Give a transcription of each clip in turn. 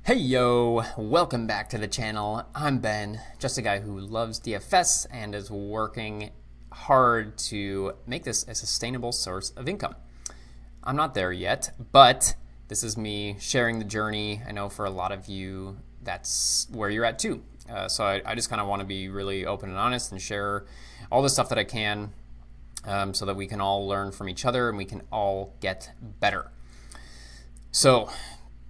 Hey yo, welcome back to the channel. I'm Ben, just a guy who loves DFS and is working hard to make this a sustainable source of income. I'm not there yet, but this is me sharing the journey. I know for a lot of you, that's where you're at too. So I just kind of want to be really open and honest and share all the stuff that I can so that we can all learn from each other and we can all get better. So,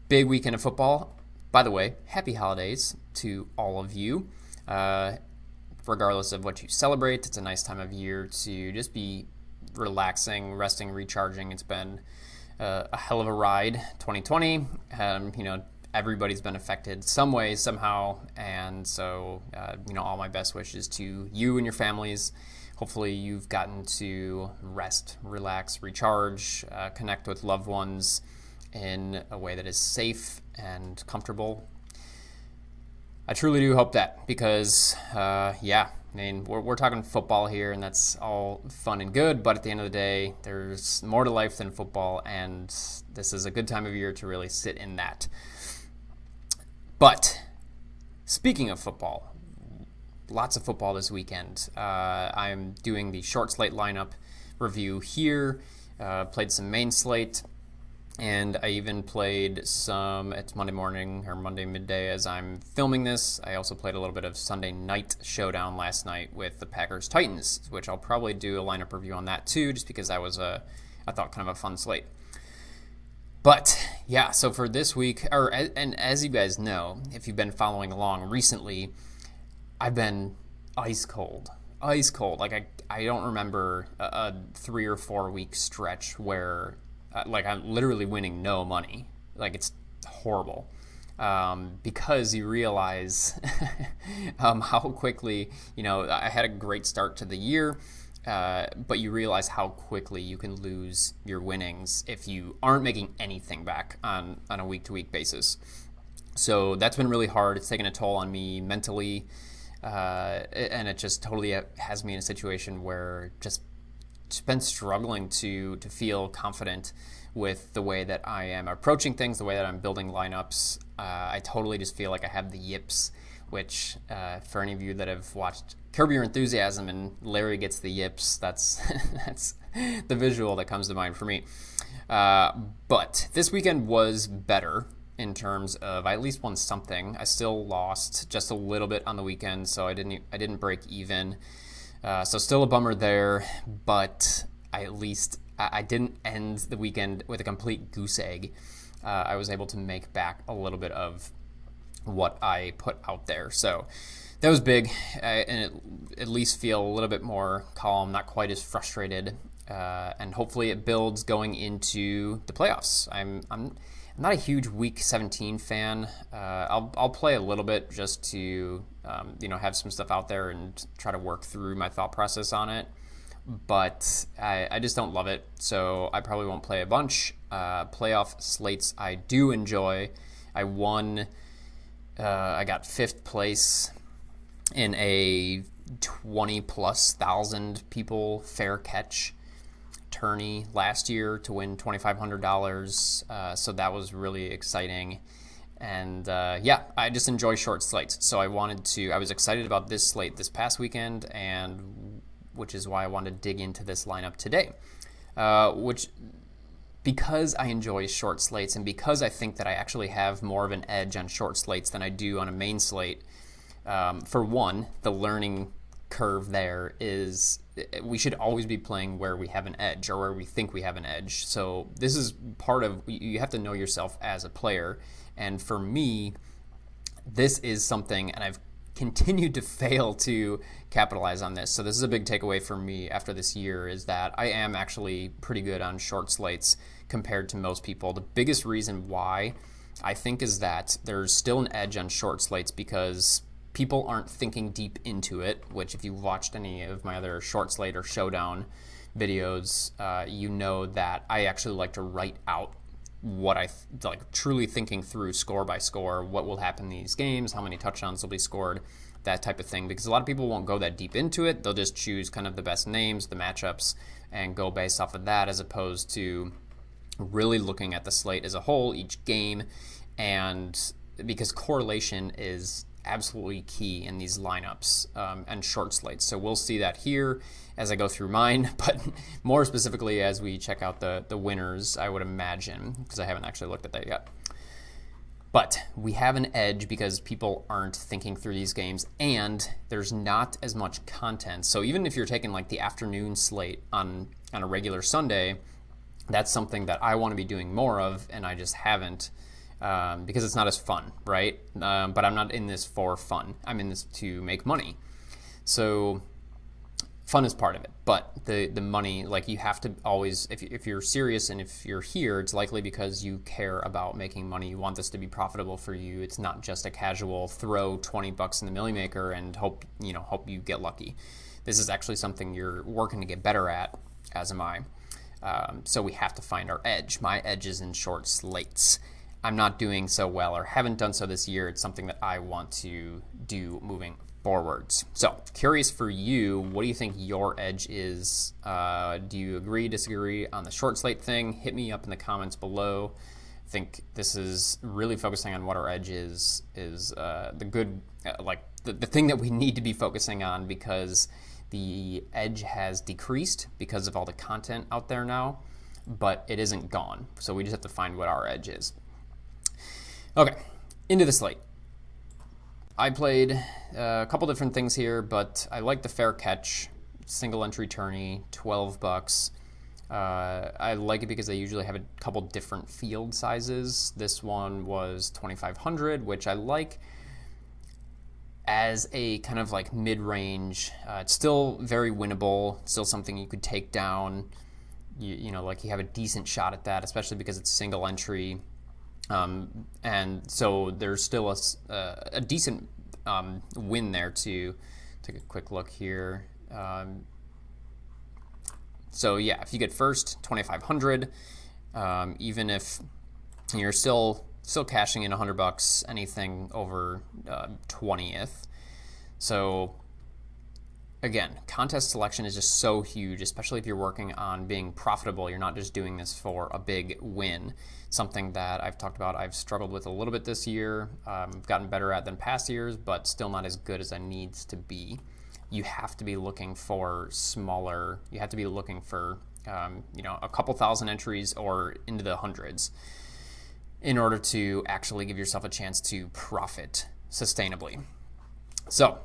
big weekend of football. By the way, happy holidays to all of you. Regardless of what you celebrate, it's a nice time of year to just be relaxing, resting, recharging. It's been a hell of a ride, 2020. Everybody's been affected some way, somehow. And so, all my best wishes to you and your families. Hopefully you've gotten to rest, relax, recharge, connect with loved ones in a way that is safe and comfortable. I truly do hope that because, we're talking football here and that's all fun and good, but at the end of the day, there's more to life than football, and this is a good time of year to really sit in that. But speaking of football, lots of football this weekend. I'm doing the short slate lineup review here, played some main slate, and I even played some, it's Monday morning or Monday midday as I'm filming this. I also played a little bit of Sunday night showdown last night with the Packers-Titans, which I'll probably do a lineup review on that too, just because that was I thought kind of a fun slate. But yeah, so for this week, and as you guys know, if you've been following along recently, I've been ice cold. Like I don't remember a 3 or 4 week stretch where I'm literally winning no money. Like, it's horrible. Because you realize how quickly, I had a great start to the year, but you realize how quickly you can lose your winnings if you aren't making anything back on a week-to-week basis. So that's been really hard. It's taken a toll on me mentally, and it just totally has me in a situation where just been struggling to feel confident with the way that I am approaching things, the way that I'm building lineups. I totally just feel like I have the yips, which for any of you that have watched Curb Your Enthusiasm and Larry gets the yips, that's that's the visual that comes to mind for me. But this weekend was better in terms of I at least won something. I still lost just a little bit on the weekend, so I didn't break even. So still a bummer there, but I didn't end the weekend with a complete goose egg. I was able to make back a little bit of what I put out there. So that was big, and it at least feel a little bit more calm, not quite as frustrated, and hopefully it builds going into the playoffs. I'm not a huge Week 17 fan. I'll play a little bit just to have some stuff out there and try to work through my thought process on it. But I just don't love it, so I probably won't play a bunch. Playoff slates I do enjoy. I won. I got 5th place in a 20+ thousand people fair catch Tourney last year to win $2,500. So that was really exciting. And I just enjoy short slates. So I was excited about this slate this past weekend, and which is why I wanted to dig into this lineup today. Because I enjoy short slates and because I think that I actually have more of an edge on short slates than I do on a main slate. For one, the learning curve there is we should always be playing where we have an edge or where we think we have an edge. So this is part of, you have to know yourself as a player. And for me, this is something, and I've continued to fail to capitalize on this. So this is a big takeaway for me after this year, is that I am actually pretty good on short slates compared to most people. The biggest reason why I think is that there's still an edge on short slates because people aren't thinking deep into it, which if you've watched any of my other short slate or showdown videos, you know that I actually like to write out what I like, truly thinking through score by score, what will happen in these games, how many touchdowns will be scored, that type of thing, because a lot of people won't go that deep into it. They'll just choose kind of the best names, the matchups, and go based off of that, as opposed to really looking at the slate as a whole, each game, and because correlation is absolutely key in these lineups and short slates. So we'll see that here as I go through mine, but more specifically as we check out the winners, I would imagine, because I haven't actually looked at that yet. But we have an edge because people aren't thinking through these games, and there's not as much content. So even if you're taking like the afternoon slate on a regular Sunday, that's something that I want to be doing more of, and I just haven't because it's not as fun, right? But I'm not in this for fun. I'm in this to make money. So fun is part of it, but the money, like you have to always, if you're serious and if you're here, it's likely because you care about making money. You want this to be profitable for you. It's not just a casual throw $20 in the Millie Maker and hope you get lucky. This is actually something you're working to get better at, as am I. So we have to find our edge. My edge is in short slates. I'm not doing so well or haven't done so this year. It's something that I want to do moving forwards. So curious for you, what do you think your edge is? Do you agree, disagree on the short slate thing? Hit me up in the comments below. I think this is really focusing on what our edge is the good, the thing that we need to be focusing on, because the edge has decreased because of all the content out there now, but it isn't gone. So we just have to find what our edge is. Okay, into the slate. I played a couple different things here, but I like the fair catch, single entry tourney, $12. I like it because they usually have a couple different field sizes. This one was 2,500, which I like as a kind of like mid-range. It's still very winnable, still something you could take down. You have a decent shot at that, especially because it's single entry. And so there's still a decent win there to take a quick look here. So yeah, if you get first, 2,500, even if you're still cashing in $100, anything over 20th. So again, contest selection is just so huge, especially if you're working on being profitable. You're not just doing this for a big win. Something that I've talked about, I've struggled with a little bit this year. I've gotten better at than past years, but still not as good as I needs to be. You have to be looking for smaller. You have to be looking for a couple thousand entries or into the hundreds in order to actually give yourself a chance to profit sustainably. So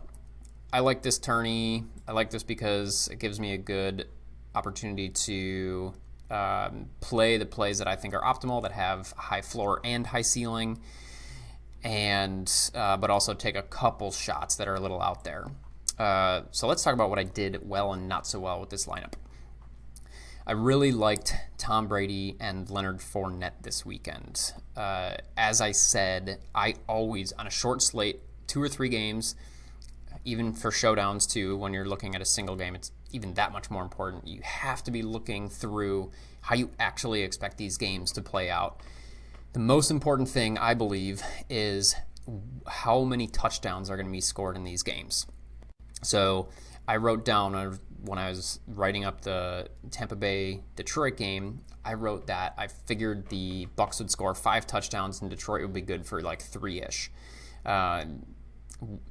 I like this tourney. I like this because it gives me a good opportunity to play the plays that I think are optimal, that have high floor and high ceiling, and but also take a couple shots that are a little out there. So let's talk about what I did well and not so well with this lineup. I really liked Tom Brady and Leonard Fournette this weekend. As I said, I always, on a short slate, 2 or 3 games, even for showdowns too, when you're looking at a single game, it's even that much more important. You have to be looking through how you actually expect these games to play out. The most important thing, I believe, is how many touchdowns are going to be scored in these games. So I wrote down, when I was writing up the Tampa Bay Detroit game, I wrote that I figured the Bucs would score 5 touchdowns and Detroit would be good for like 3-ish.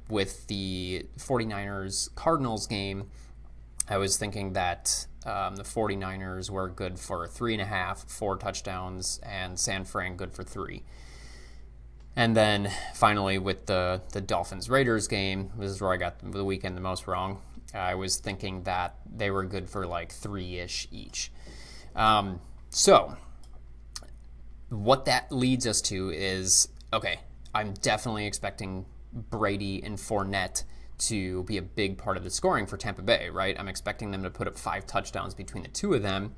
With the 49ers Cardinals game, I was thinking that the 49ers were good for 3.5, 4 touchdowns, and San Fran good for 3. And then finally with the Dolphins-Raiders game, this is where I got the weekend the most wrong. I was thinking that they were good for like 3-ish each. So what that leads us to is, okay, I'm definitely expecting Brady and Fournette to be a big part of the scoring for Tampa Bay, right? I'm expecting them to put up 5 touchdowns between the two of them.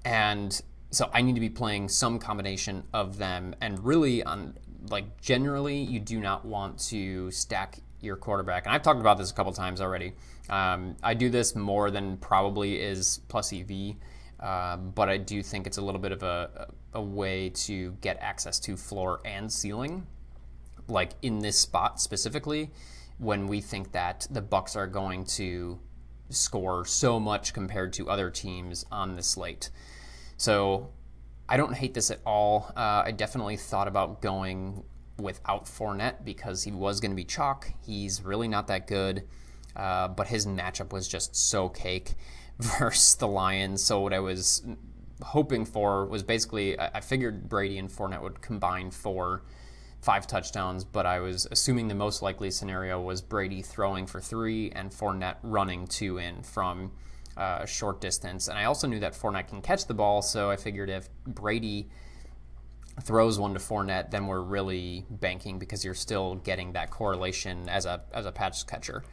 And so I need to be playing some combination of them. And really, generally, you do not want to stack your quarterback. And I've talked about this a couple times already. I do this more than probably is plus EV, but I do think it's a little bit of a way to get access to floor and ceiling, like in this spot specifically, when we think that the Bucs are going to score so much compared to other teams on the slate. So I don't hate this at all. I definitely thought about going without Fournette because he was going to be chalk. He's really not that good, but his matchup was just so cake versus the Lions. So what I was hoping for was basically, I figured Brady and Fournette would combine for 5 touchdowns, but I was assuming the most likely scenario was Brady throwing for 3 and Fournette running 2 in from short distance. And I also knew that Fournette can catch the ball, so I figured if Brady throws one to Fournette, then we're really banking because you're still getting that correlation as a pass catcher.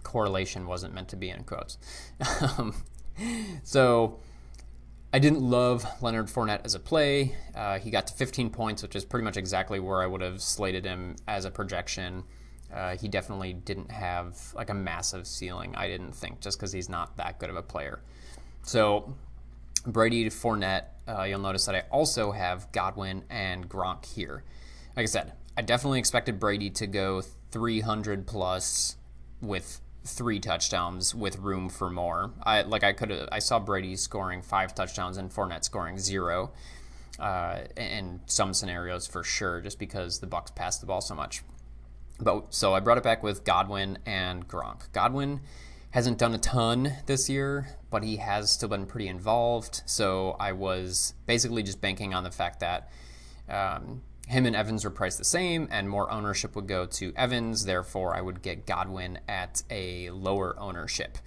Correlation wasn't meant to be in quotes. So I didn't love Leonard Fournette as a play. He got to 15 points, which is pretty much exactly where I would have slated him as a projection. He definitely didn't have like a massive ceiling, I didn't think, just because he's not that good of a player. So Brady to Fournette, you'll notice that I also have Godwin and Gronk here. Like I said, I definitely expected Brady to go 300 plus with 3 touchdowns with room for more. I saw Brady scoring 5 touchdowns and Fournette scoring 0 in some scenarios for sure, just because the Bucs passed the ball so much. So I brought it back with Godwin and Gronk. Godwin hasn't done a ton this year, but he has still been pretty involved. So I was basically just banking on the fact that him and Evans were priced the same and more ownership would go to Evans. Therefore, I would get Godwin at a lower ownership.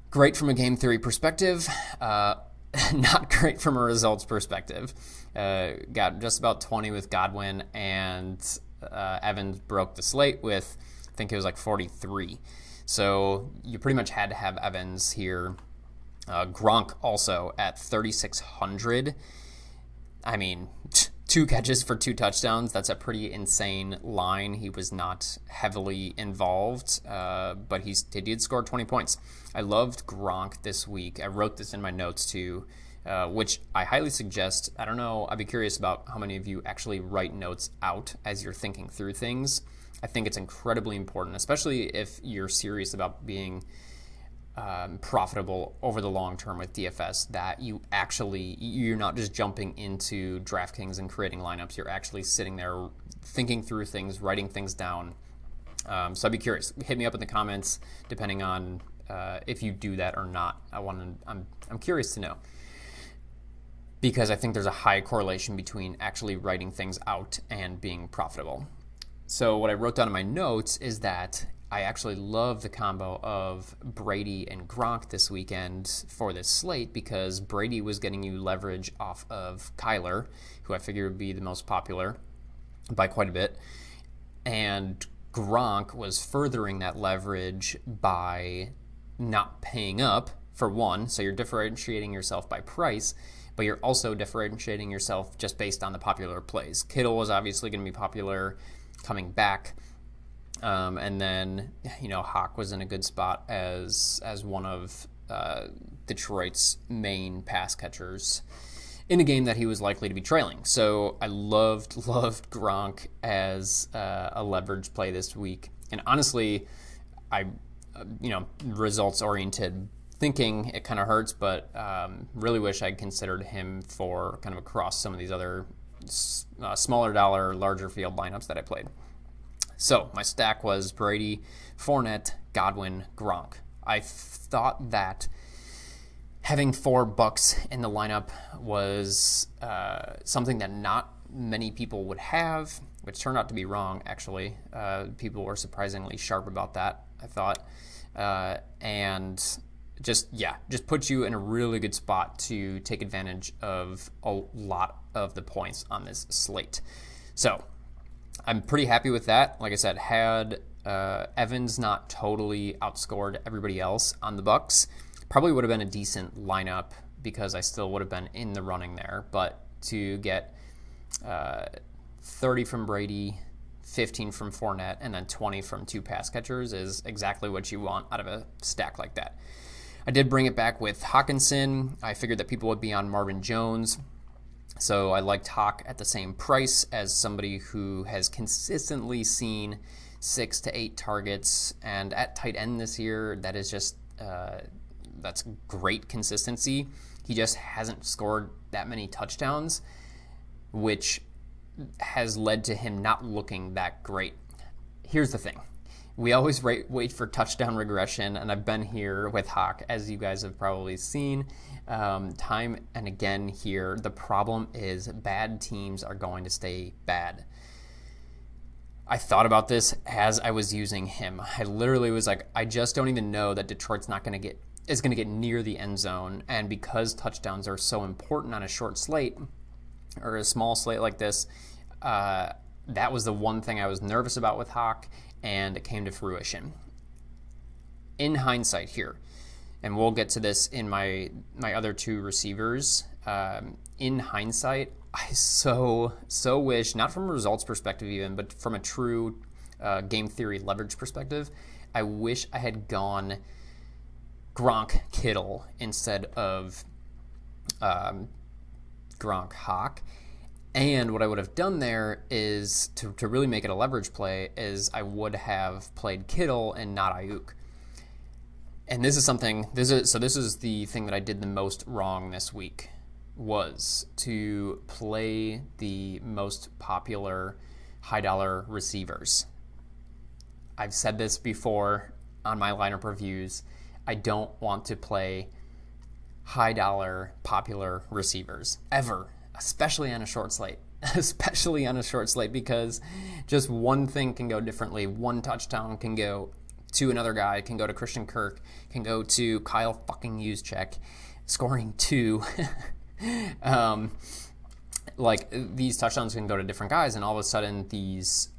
Great from a game theory perspective. Not great from a results perspective. Got just about 20 with Godwin, and Evans broke the slate with, I think it was like 43. So you pretty much had to have Evans here. Gronk also at 3,600. I mean, 2 catches for 2 touchdowns. That's a pretty insane line. He was not heavily involved, but he did score 20 points. I loved Gronk this week. I wrote this in my notes too, which I highly suggest. I don't know. I'd be curious about how many of you actually write notes out as you're thinking through things. I think it's incredibly important, especially if you're serious about being profitable over the long term with DFS, that you're not just jumping into DraftKings and creating lineups. You're actually sitting there thinking through things, writing things down. So I'd be curious. Hit me up in the comments, depending on if you do that or not. I'm curious to know, because I think there's a high correlation between actually writing things out and being profitable. So what I wrote down in my notes is that I actually love the combo of Brady and Gronk this weekend for this slate, because Brady was getting you leverage off of Kyler, who I figure would be the most popular by quite a bit, and Gronk was furthering that leverage by not paying up, for one, so you're differentiating yourself by price, but you're also differentiating yourself just based on the popular plays. Kittle was obviously going to be popular coming back. And then, Hawk was in a good spot as one of Detroit's main pass catchers in a game that he was likely to be trailing. So I loved Gronk as a leverage play this week. And honestly, I, results-oriented thinking, it kind of hurts, but really wish I'd considered him for kind of across some of these other smaller dollar, larger field lineups that I played. So my stack was Brady, Fournette, Godwin, Gronk. I thought that having $4 in the lineup was something that not many people would have, which turned out to be wrong, actually. People were surprisingly sharp about that, I thought. And just puts you in a really good spot to take advantage of a lot of the points on this slate. So I'm pretty happy with that. Like I said, had Evans not totally outscored everybody else on the Bucs, probably would have been a decent lineup, because I still would have been in the running there. But to get 30 from Brady, 15 from Fournette, and then 20 from 2 pass catchers is exactly what you want out of a stack like that. I did bring it back with Hawkinson. I figured that people would be on Marvin Jones, so I liked Hawk at the same price as somebody who has consistently seen 6 to 8 targets, and at tight end this year, that is just that's great consistency. He just hasn't scored that many touchdowns, which has led to him not looking that great. Here's the thing. We always wait for touchdown regression, and I've been here with Hawk, as you guys have probably seen, time and again here. The problem is bad teams are going to stay bad. I thought about this as I was using him. I literally was like, I just don't even know that Detroit's not going to get near the end zone, and because touchdowns are so important on a short slate or a small slate like this, that was the one thing I was nervous about with Hawk, and it came to fruition. In hindsight here, and we'll get to this in my other two receivers, in hindsight, I so wish, not from a results perspective even, but from a true game theory leverage perspective, I wish I had gone Gronk Kittle instead of Gronk Hawk. And what I would have done there is, to really make it a leverage play, is I would have played Kittle and not Ayuk. And this is the thing that I did the most wrong this week, was to play the most popular high dollar receivers. I've said this before on my lineup reviews. I don't want to play high dollar popular receivers ever. Especially on a short slate, because just one thing can go differently. One touchdown can go to another guy, can go to Christian Kirk, can go to Kyle fucking Juszczyk, scoring 2. Like, these touchdowns can go to different guys, and all of a sudden these,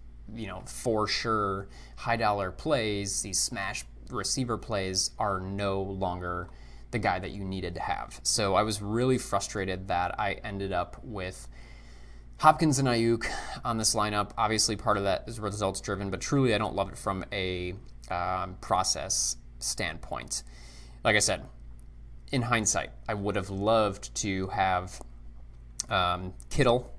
for sure high dollar plays, these smash receiver plays are no longer the guy that you needed to have. So I was really frustrated that I ended up with Hopkins and Ayuk on this lineup. Obviously, part of that is results driven, but truly I don't love it from a process standpoint. Like I said, in hindsight, I would have loved to have Kittle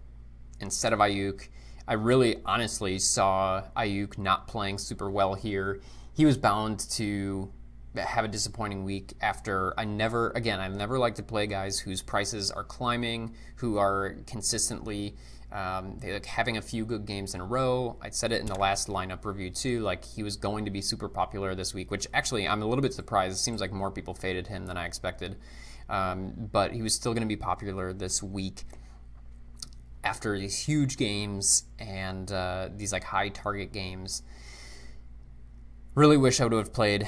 instead of Ayuk. I really honestly saw Ayuk not playing super well here. He was bound to have a disappointing week after I never like to play guys whose prices are climbing, who are consistently having a few good games in a row. I said it in the last lineup review too, like he was going to be super popular this week, which actually I'm a little bit surprised. It seems like more people faded him than I expected, but he was still going to be popular this week after these huge games and these like high target games. Really wish I would have played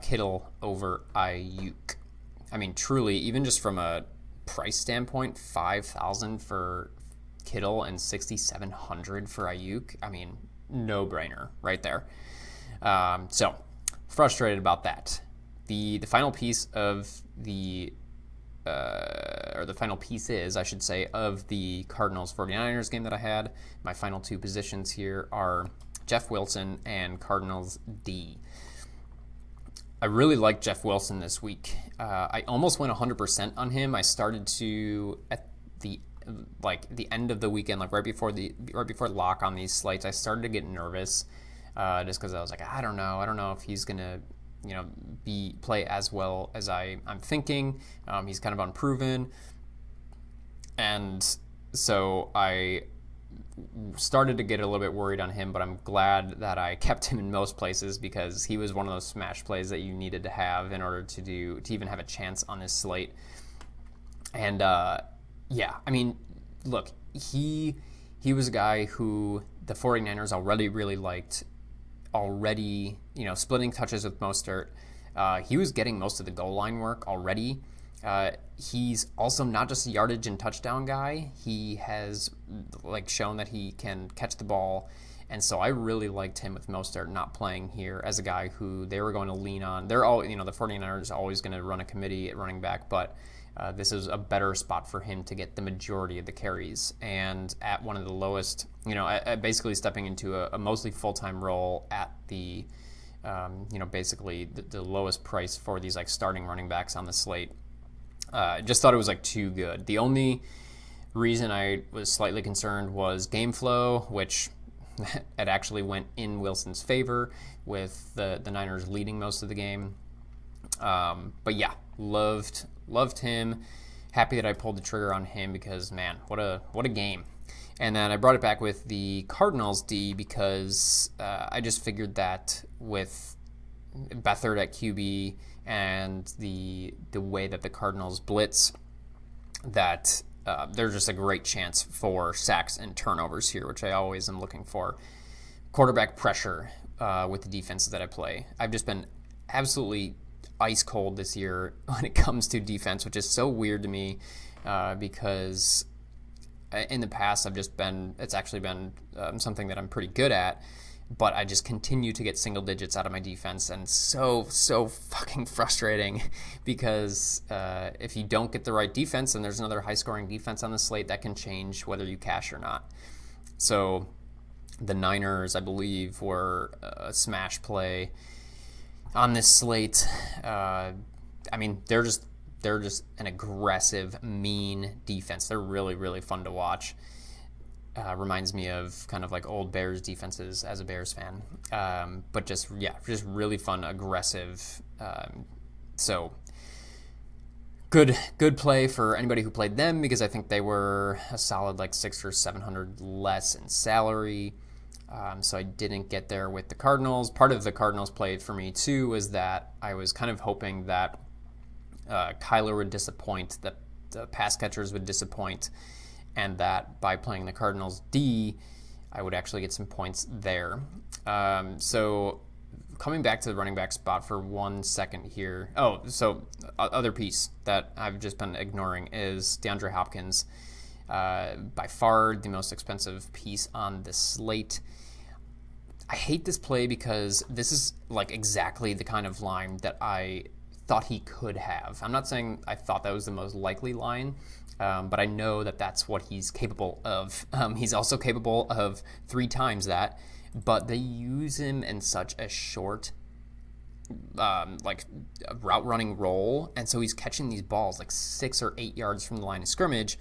Kittle over Ayuk. I mean, truly, even just from a price standpoint, $5,000 for Kittle and $6,700 for Ayuk. I mean, no brainer right there. So frustrated about that. The final piece of the final pieces, I should say, of the Cardinals 49ers game that I had. My final two positions here are Jeff Wilson and Cardinals D. I really like Jeff Wilson this week. I almost went 100% on him. I started to, at the end of the weekend, like right before lock on these slates, I started to get nervous, just because I was like, I don't know if he's gonna play as well as I'm thinking. He's kind of unproven, and so I started to get a little bit worried on him, but I'm glad that I kept him in most places, because he was one of those smash plays that you needed to have in order to even have a chance on this slate. And look, he was a guy who the 49ers already really liked, splitting touches with Mostert. He was getting most of the goal line work already. He's also not just a yardage and touchdown guy. He has shown that he can catch the ball, and so I really liked him with Mostert not playing here as a guy who they were going to lean on. They're all, the 49ers are always going to run a committee at running back, but this is a better spot for him to get the majority of the carries, and at one of the lowest, basically stepping into a mostly full-time role at the basically the lowest price for these starting running backs on the slate. Just thought it was too good. The only reason I was slightly concerned was game flow, which it actually went in Wilson's favor with the Niners leading most of the game. But yeah, loved him. happy that I pulled the trigger on him because, man, what a game. And then I brought it back with the Cardinals D because I just figured that with Beathard at QB and the way that the Cardinals blitz, that there's just a great chance for sacks and turnovers here, which I always am looking for. Quarterback pressure with the defenses that I play. I've just been absolutely ice cold this year when it comes to defense, which is so weird to me because in the past it's actually been something that I'm pretty good at, but I just continue to get single digits out of my defense, and so fucking frustrating because if you don't get the right defense, and there's another high scoring defense on the slate, that can change whether you cash or not. So the Niners, I believe, were a smash play on this slate. I mean, they're just an aggressive, mean defense. They're really, really fun to watch. Reminds me of kind of like old Bears defenses as a Bears fan. But just really fun, aggressive. So good play for anybody who played them because I think they were a solid like $600 or $700 less in salary. So I didn't get there with the Cardinals. Part of the Cardinals played for me too was that I was kind of hoping that Kyler would disappoint, that the pass catchers would disappoint, and that by playing the Cardinals D, I would actually get some points there. So coming back to the running back spot for 1 second here. Oh, so other piece that I've just been ignoring is DeAndre Hopkins. By far the most expensive piece on the slate. I hate this play because this is like exactly the kind of line that I thought he could have. I'm not saying I thought that was the most likely line, but I know that that's what he's capable of. He's also capable of 3 times that, but they use him in such a short like a route running role, and so he's catching these balls like 6 or 8 yards from the line of scrimmage.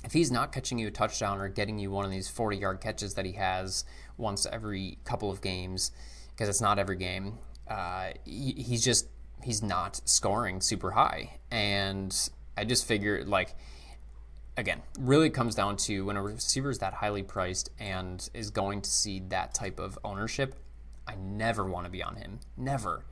If he's not catching you a touchdown or getting you one of these 40-yard catches that he has once every couple of games, because it's not every game, he's not scoring super high. And I just figure, like, again, really comes down to when a receiver is that highly priced and is going to see that type of ownership, I never want to be on him. Never.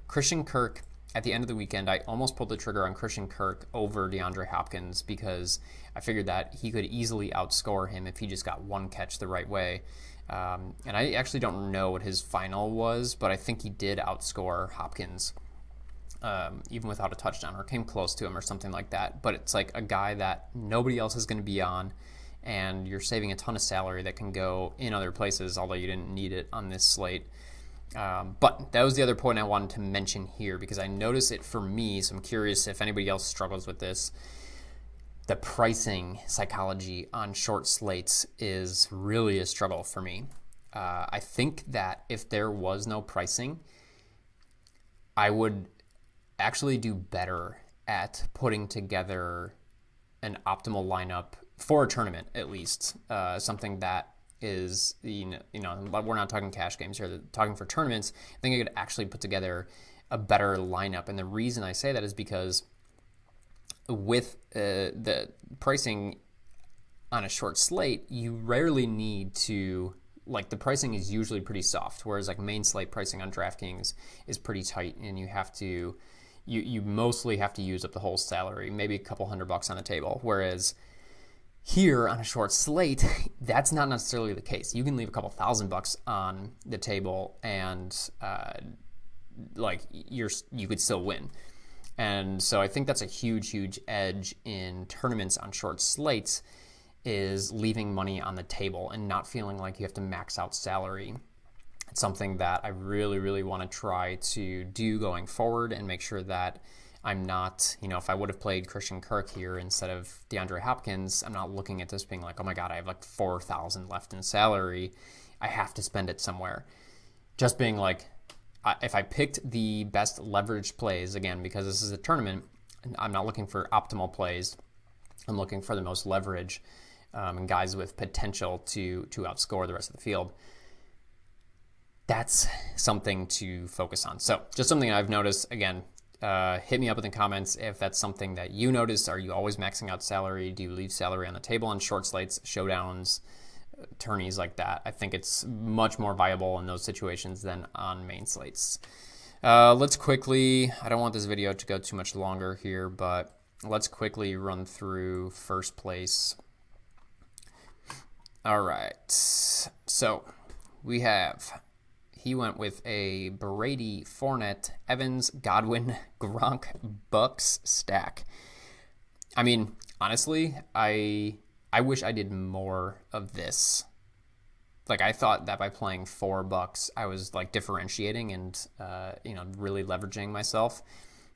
Christian Kirk, at the end of the weekend, I almost pulled the trigger on Christian Kirk over DeAndre Hopkins because I figured that he could easily outscore him if he just got one catch the right way. And I actually don't know what his final was, but I think he did outscore Hopkins even without a touchdown, or came close to him or something like that. But it's like a guy that nobody else is going to be on, and you're saving a ton of salary that can go in other places, although you didn't need it on this slate. But that was the other point I wanted to mention here because I noticed it for me, so I'm curious if anybody else struggles with this. The pricing psychology on short slates is really a struggle for me. I think that if there was no pricing, I would actually do better at putting together an optimal lineup for a tournament, at least. Something that is, you know, we're not talking cash games here, talking for tournaments. I think I could actually put together a better lineup. And the reason I say that is because with the pricing on a short slate, you rarely need to, like, the pricing is usually pretty soft, whereas like main slate pricing on DraftKings is pretty tight, and you have to, you mostly have to use up the whole salary, maybe a couple $100 on the table, whereas here on a short slate, that's not necessarily the case. You can leave a couple $1,000 on the table, and like you could still win. And so I think that's a huge edge in tournaments on short slates, is leaving money on the table and not feeling like you have to max out salary. It's something that I really want to try to do going forward and make sure that I'm not, you know, if I would have played Christian Kirk here instead of DeAndre Hopkins, I'm not looking at this being like, oh my God, I have like $4,000 left in salary, I have to spend it somewhere. Just being like, if I picked the best leveraged plays, again, because this is a tournament, I'm not looking for optimal plays. I'm looking for the most leverage and guys with potential to outscore the rest of the field. That's something to focus on. So just something I've noticed, again, Hit me up in the comments if that's something that you notice. Are you always maxing out salary? Do you leave salary on the table on short slates, showdowns, tourneys like that? I think it's much more viable in those situations than on main slates. Let's quickly, I don't want this video to go too much longer here, but let's quickly run through first place. All right, so we have, he went with a Brady, Fournette, Evans, Godwin, Gronk, Bucks stack. I mean, honestly, I wish I did more of this. Like, I thought that by playing 4 Bucks, I was like differentiating and really leveraging myself.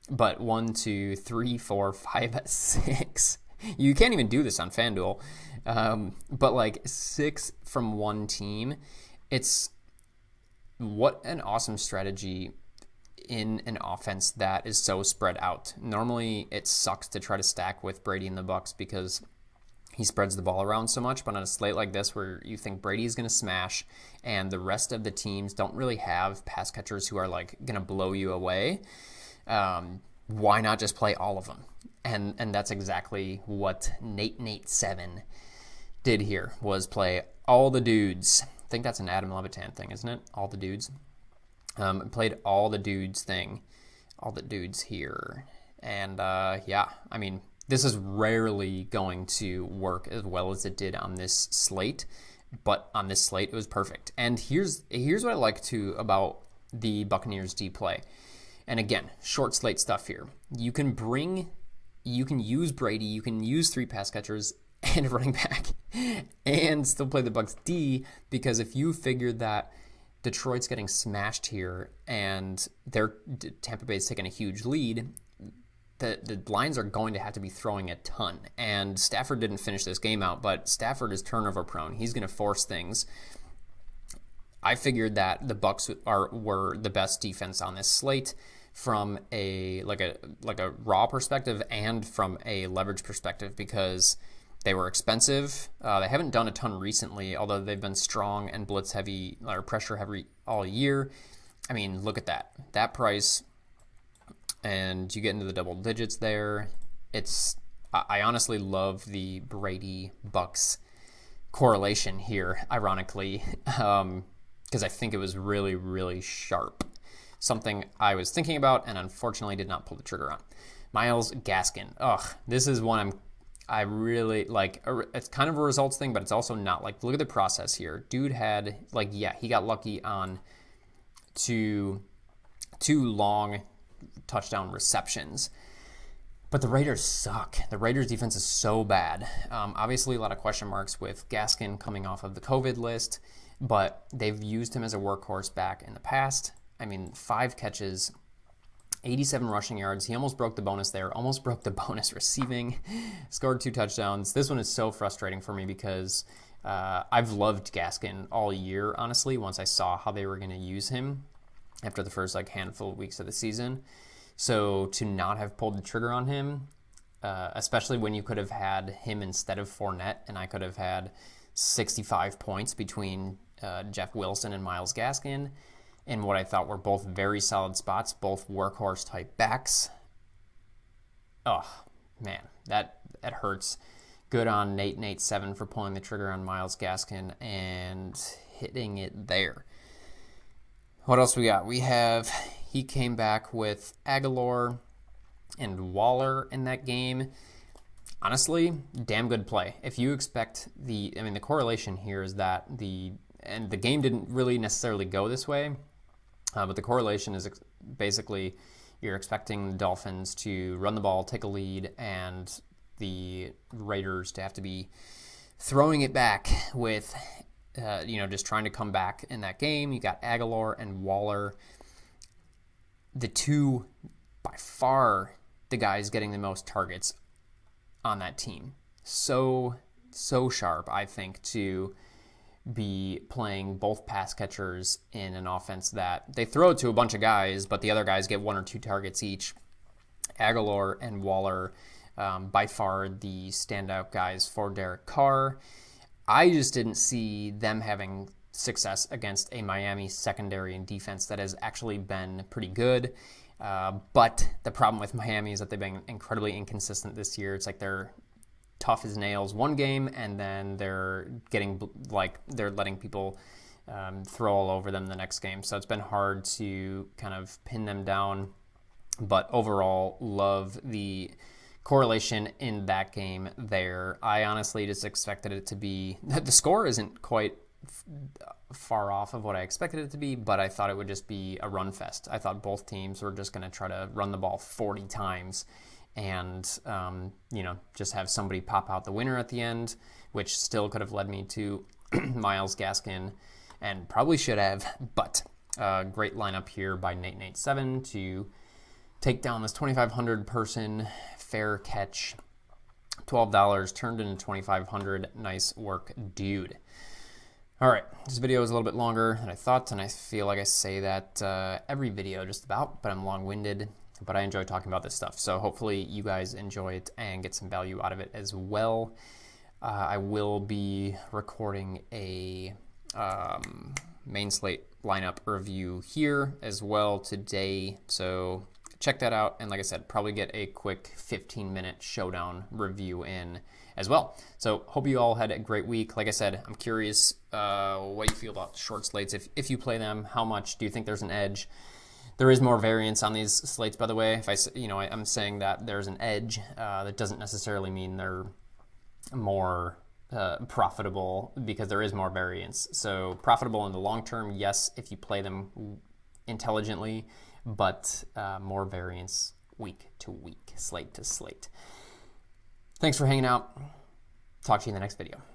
But 1, 2, 3, 4, 5, 6. You can't even do this on FanDuel. But like 6 from one team, it's what an awesome strategy in an offense that is so spread out. Normally, it sucks to try to stack with Brady and the Bucks because he spreads the ball around so much, but on a slate like this where you think Brady's going to smash and the rest of the teams don't really have pass catchers who are like going to blow you away, why not just play all of them? And that's exactly what Nate7 did here, was play all the dudes. I think that's an Adam Levitan thing, isn't it? All the dudes. Played all the dudes thing. All the dudes here. And yeah, I mean, this is rarely going to work as well as it did on this slate, but on this slate it was perfect. And here's what I like too about the Buccaneers D play. And again, short slate stuff here. You can use Brady, you can use 3 pass catchers and a running back and still play the Bucs D, because if you figure that Detroit's getting smashed here and Tampa Bay's taking a huge lead, the Lions are going to have to be throwing a ton. And Stafford didn't finish this game out, but Stafford is turnover prone. He's going to force things. I figured that the Bucs were the best defense on this slate from a raw perspective and from a leverage perspective, because they were expensive. They haven't done a ton recently, although they've been strong and blitz heavy or pressure heavy all year. I mean, look at that price. And you get into the double digits there. I honestly love the Brady Bucks correlation here, ironically, because I think it was really, really sharp. Something I was thinking about and unfortunately did not pull the trigger on. Myles Gaskin. This is one I really like. It's kind of a results thing, but it's also not. Like, look at the process here. Dude had, he got lucky on two long touchdown receptions, but the Raiders suck. The Raiders defense is so bad. Obviously a lot of question marks with Gaskin coming off of the COVID list, but they've used him as a workhorse back in the past. I mean, 5 catches, 87 rushing yards. He almost broke the bonus there, almost broke the bonus receiving, scored 2 touchdowns. This one is so frustrating for me because I've loved Gaskin all year, honestly, once I saw how they were going to use him after the first handful of weeks of the season. So to not have pulled the trigger on him, especially when you could have had him instead of Fournette, and I could have had 65 points between Jeff Wilson and Myles Gaskin in what I thought were both very solid spots, both workhorse type backs. Oh man, that hurts. Good on Nate7 for pulling the trigger on Myles Gaskin and hitting it there. What else we got? He came back with Aguilar and Waller in that game. Honestly, damn good play. If you expect the correlation here is that the game didn't really necessarily go this way, but the correlation is basically you're expecting the Dolphins to run the ball, take a lead, and the Raiders to have to be throwing it back with just trying to come back in that game. You got Aguilar and Waller, the two by far the guys getting the most targets on that team. So sharp, I think, to be playing both pass catchers in an offense that they throw to a bunch of guys, but the other guys get 1 or 2 targets each. Aguilar and Waller, by far the standout guys for Derek Carr. I just didn't see them having success against a Miami secondary and defense that has actually been pretty good. But the problem with Miami is that they've been incredibly inconsistent this year. It's like they're tough as nails one game, and then they're letting people throw all over them the next game. So it's been hard to kind of pin them down. But overall, love the correlation in that game there. I honestly just expected it to be, the score isn't quite far off of what I expected it to be, but I thought it would just be a run fest. I thought both teams were just going to try to run the ball 40 times and, just have somebody pop out the winner at the end, which still could have led me to Myles Gaskin and probably should have, but great lineup here by Nate7 to take down this 2,500 person fair catch. $12 turned into 2,500. Nice work, dude. All right, this video is a little bit longer than I thought, and I feel like I say that every video just about, but I'm long-winded, but I enjoy talking about this stuff. So hopefully you guys enjoy it and get some value out of it as well. I will be recording a main slate lineup review here as well today, so check that out. And like I said, probably get a quick 15-minute showdown review in as well. So hope you all had a great week. Like I said, I'm curious what you feel about short slates. If you play them, how much do you think there's an edge? There is more variance on these slates, by the way. If I'm saying that there's an edge, that doesn't necessarily mean they're more profitable, because there is more variance. So profitable in the long term, yes, if you play them intelligently, but more variance week to week, slate to slate. Thanks for hanging out. Talk to you in the next video.